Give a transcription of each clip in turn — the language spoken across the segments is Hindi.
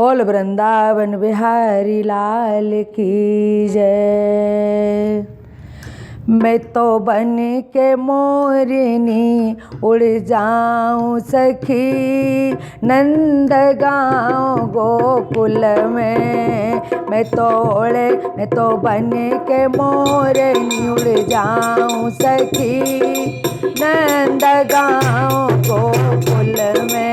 बोल वृंदावन बिहारी लाल की जय। मैं तो बन के मोरनी उड़ जाऊं सखी नंद गाँव गोकुल में। मैं तो बन के मोरनी उड़ जाऊं सखी नंद गाँव गोकुल में।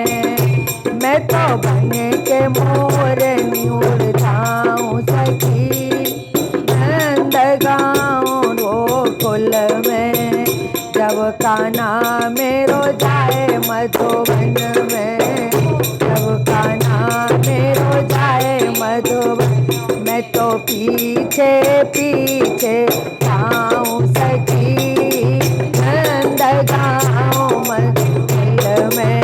मैं तो बन के मोरनी उड़ जाऊं सखी नंद गाँव गोकुल में। जब कान्हा मेरो जाए मधुबन में, जब कान्हा मेरो जाए मधुबन, मैं तो पीछे पीछे जाऊं सखी नंद गाँव मधुबन में।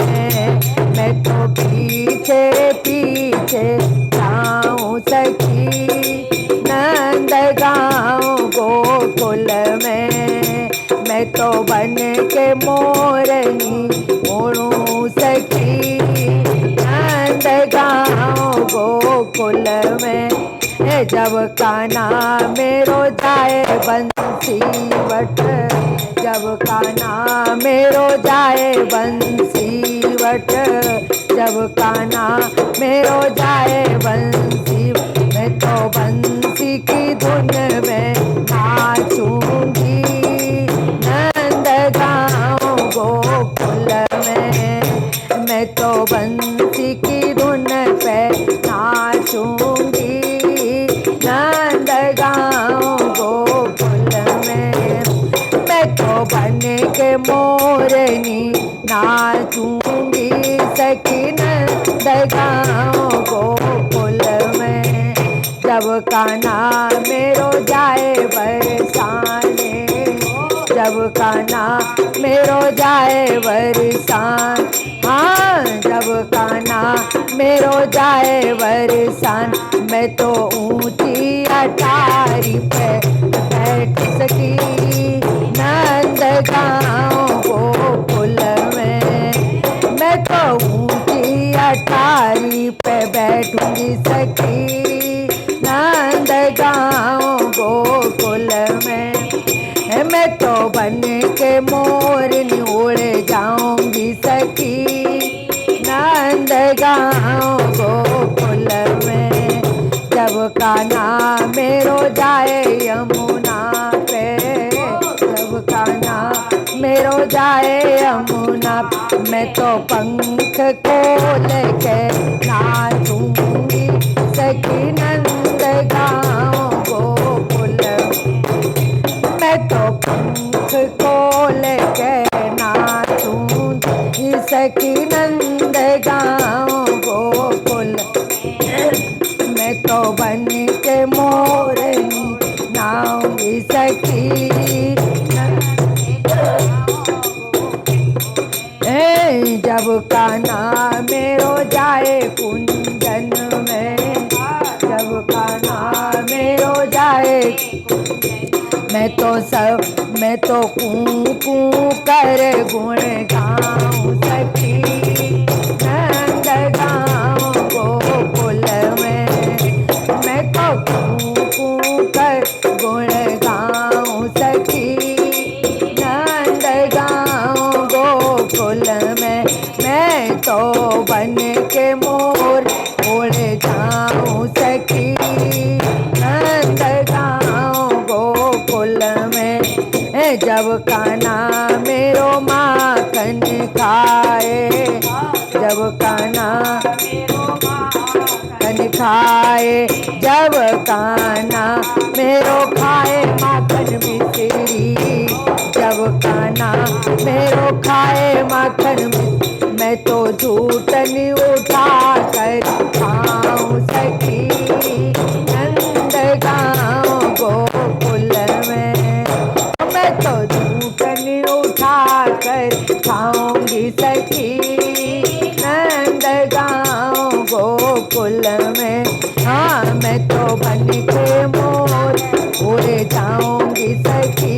मैं तो पीछे पीछे जाऊं सखी नंद गाँव गोकुल में। मैं तो बन के मोरनी उड़ूं सखी नंद गाँव गोकुल में। जब कान्हा मेरो जाए बंसी वट, जब कान्हा मेरो जाए बंसी वट, जब कान्हा मेरो जाए बंसी, मैं तो बंसी की धुन में नाचूंगी नंद गाँव गोकुल में। मैं तो बंसी की धुन पे नाचूंगी नंद गाँव गोकुल में। मैं तो बन के मोरनी नाचूंगी सखी नंद गाँव गोकुल में। जब कान्हा मेरो जाए बरसाने, जब कान्हा मेरो जाए बरसान, हाँ जब कान्हा मेरो जाए बरसान, मैं तो ऊंची अटारी पे बैठ सकी नंद गाँव गोकुल में। मैं तो ऊंची अटारी पे बैठूंगी सखी नंद गाँव गोकुल में। मैं तो बन के मोरनी उड़ जाऊंगी सखी नंद गाँव गोकुल में। जब कान्हा मेरो जाए यमुना पे, जब कान्हा मेरो जाए यमुना, मैं तो पंख खोल के नाचूंगी सखी नंद गाँव गोकुल। मैं तो पंख खोल के नाचूंगी सखी नंद गाँव गोकुल। मैं तो बन के मोरनी नाऊंगी सखी। जब कान्हा मेरो जाए कुंजन में, जब कान्हा मेरो जाए, मैं तो कूं कूं कर गुण गाऊं सखी नंद गाँव गोकुल में। मैं तो कूं कूं कर गुण गाऊं सखी नंद गाँव गोकुल में। मैं तो बन के मोर उड़ जाऊं सखी नंद गाँव गोकुल में। जब कान्हा मेरो माखन खाए, जब कान्हा माखन खाए, जब कान्हा मेरो खाए माखन मिश्री, जब कान्हा मेरो खाए माखन मिश्री, मैं तो झूठन उठा कर खाऊं सखी नंद गाँव गोकुल में। मैं तो झूठन उठा कर खाऊंगी सखी नंद गाँव गोकुल में। हाँ मैं तो बन के मोर उड़ जाऊंगी सखी